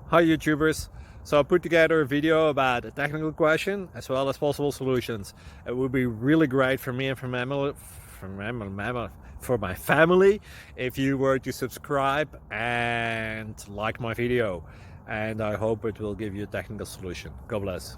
Hi YouTubers! So I put together a video about a technical question as well as possible solutions. It would be really great for me and for my family if you were to subscribe and like my video. And I hope it will give you a technical solution. God bless.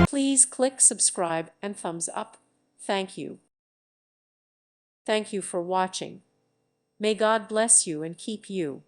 Please click subscribe and thumbs up. Thank you. Thank you for watching. May God bless you and keep you.